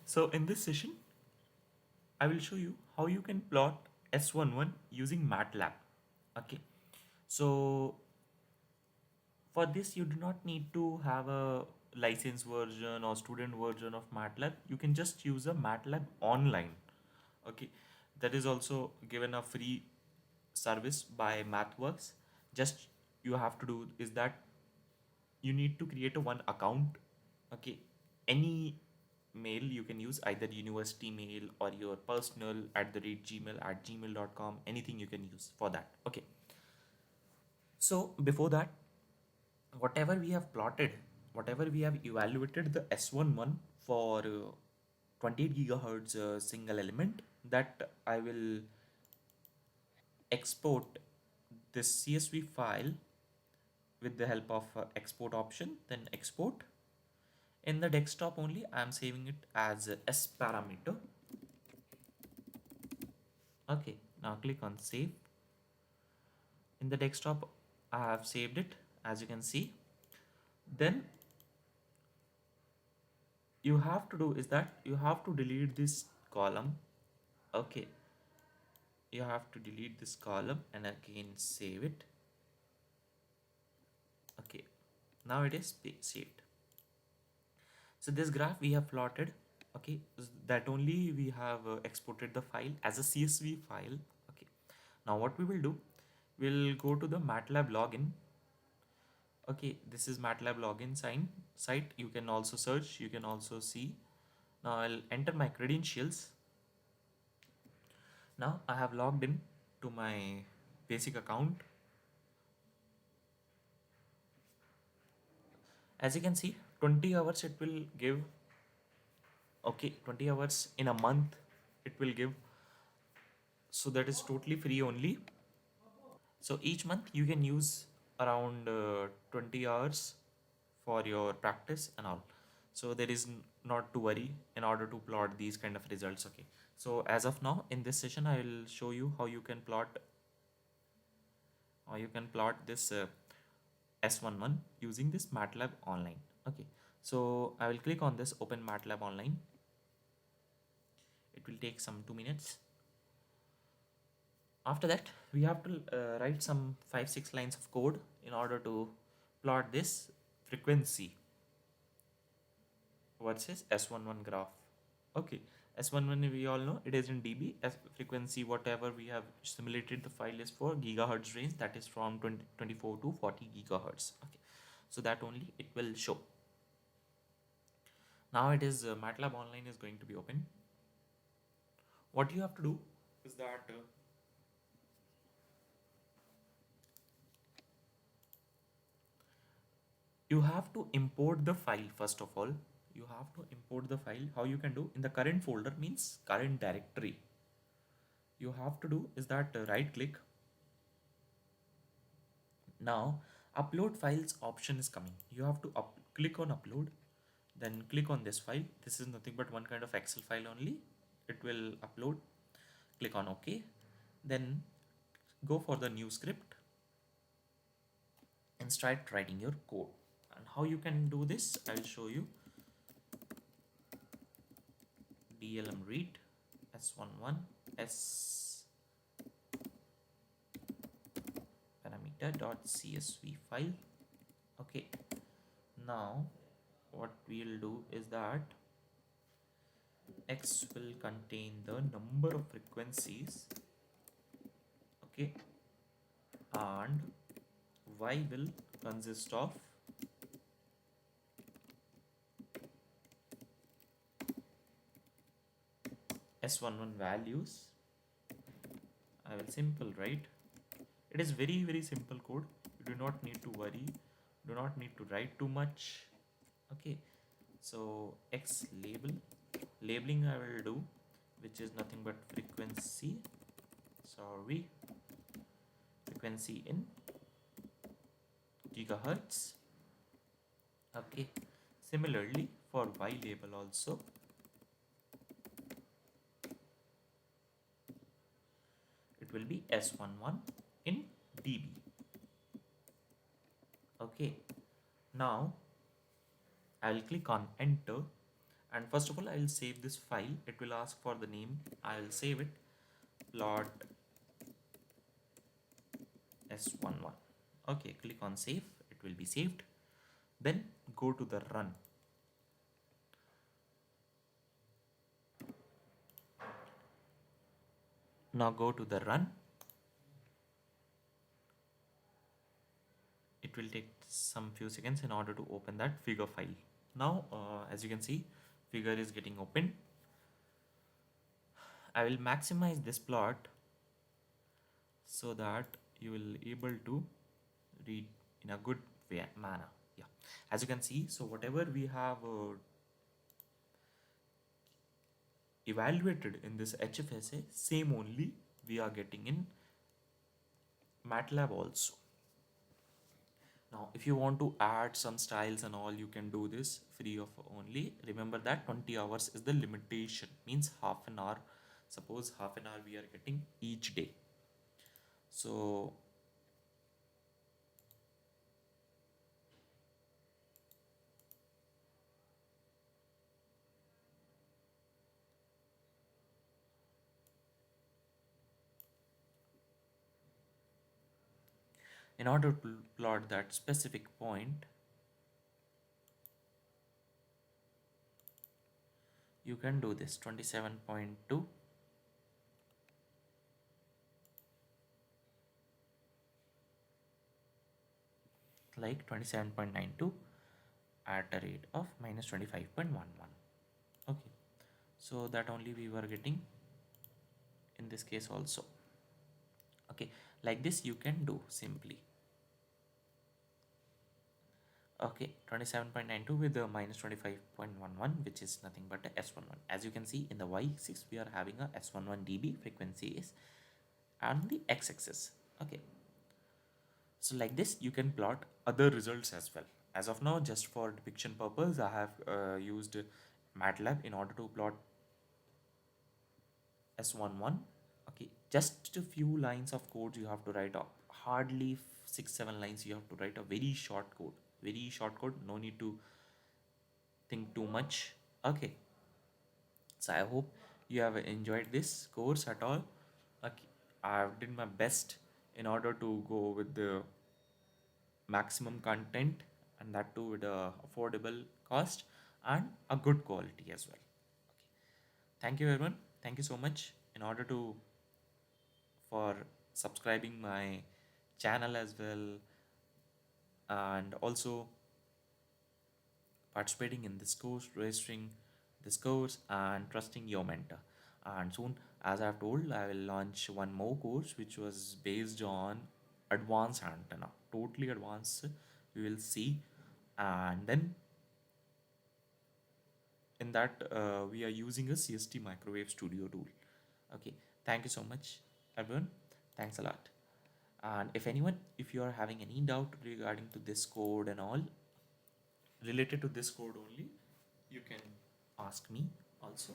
So in this session, I will show you how you can plot S11 using MATLAB. Okay. So for this, you do not need to have a licensed version or student version of MATLAB. You can just use a MATLAB online. Okay. That is also given a free service by MathWorks. Just you have to do is that you need to create a one account. Okay, any mail you can use, either university mail or your personal @gmail@gmail.com, anything you can use for that. Okay, so before that, whatever we have plotted, whatever we have evaluated the S11 for 28 gigahertz single element, that I will export this CSV file with the help of export option, then export. In the desktop only, I am saving it as a S parameter. Okay, now click on save. In the desktop, I have saved it, as you can see. Then you have to do is that you have to delete this column. Okay, you have to delete this column and again save it. Okay, now it is saved. So this graph we have plotted. Okay, that only we have exported the file as a CSV file. Okay, now what we will do, we'll go to the MATLAB login. Okay, this is MATLAB login site. You can also search, you can also see. Now I'll enter my credentials. Now I have logged in to my basic account. As you can see, 20 hours it will give. Okay, 20 hours in a month it will give. So that is totally free only. So each month you can use around 20 hours for your practice and all. So there is not to worry in order to plot these kind of results. Okay. So as of now in this session, I will show you how you can plot this S11 using this MATLAB online. Okay. So I will click on this open MATLAB online. It will take some 2 minutes. After that, we have to write some 5-6 lines of code in order to plot this frequency versus S11 graph. Okay, S11 we all know it is in dB. As frequency, whatever we have simulated the file is for gigahertz range, that is from 24 to 40 gigahertz. Okay, so that only it will show. Now it is MATLAB online is going to be open. What you have to do is that you have to import the file. First of all, you have to import the file. How you can do, in the current folder means current directory, you have to do is that right click. Now upload files option is coming. You have to click on upload, then click on this file. This is nothing but one kind of Excel file only. It will upload. Click on OK, then go for the new script and start writing your code. And how you can do this, I'll show you. DLM read S11 S parameter.csv file. Okay, now what we'll do is that X will contain the number of frequencies. Okay, and Y will consist of S11 values. I will simple write. It is very simple code. You do not need to worry, do not need to write too much. Okay, so X labeling I will do, which is nothing but frequency in gigahertz. Okay, similarly for Y label also, it will be S11 in dB. Okay, now I will click on enter And first of all, I will save this file. It will ask for the name. I will save it, plot S11. Okay, click on save. It will be saved. Then go to the run. Now go to the run. It will take some few seconds in order to open that figure file. Now, as you can see, figure is getting opened. I will maximize this plot so that you will able to read in a good way, manner. Yeah, as you can see, so whatever we have evaluated in this HFSA, same only we are getting in MATLAB also. Now, if you want to add some styles and all, you can do this free of only. Remember that 20 hours is the limitation, means half an hour. Suppose half an hour we are getting each day. So in order to plot that specific point, you can do this 27.2 like 27.92 at a rate of minus 25.11. Okay, so that only we were getting in this case also. Okay, like this you can do simply. Okay, 27.92 with the minus 25.11, which is nothing but a S11. As you can see in the y-axis, we are having a S11 dB frequency is on the x-axis. Okay, so like this you can plot other results as well. As of now, just for depiction purpose, I have used MATLAB in order to plot S11. Okay, just a few lines of code you have to write up. Hardly 6-7 lines you have to write a very short code. Very short code, no need to think too much. Okay, so I hope you have enjoyed this course at all. Okay, I did my best in order to go with the maximum content, and that too with a affordable cost and a good quality as well. Okay, thank you everyone. Thank you so much in order to for subscribing my channel as well, and also participating in this course, registering this course, and trusting your mentor. And soon, as I've told, I will launch one more course which was based on advanced antenna, totally advanced. We will see, and then in that we are using a CST microwave studio tool. Okay, thank you so much, everyone. Thanks a lot. And if anyone, if you are having any doubt regarding to this code and all, related to this code only, you can ask me also.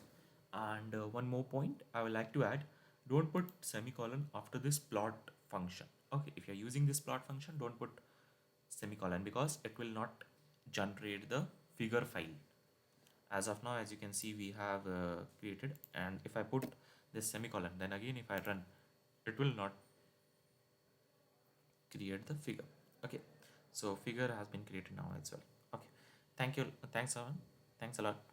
And one more point I would like to add, don't put semicolon after this plot function. Okay, if you're using this plot function, don't put semicolon because it will not generate the figure file. As of now, as you can see, we have created, and if I put this semicolon, then again if I run, it will not create the figure. Okay, so figure has been created now as well. Okay, thank you, thanks Avan, thanks a lot.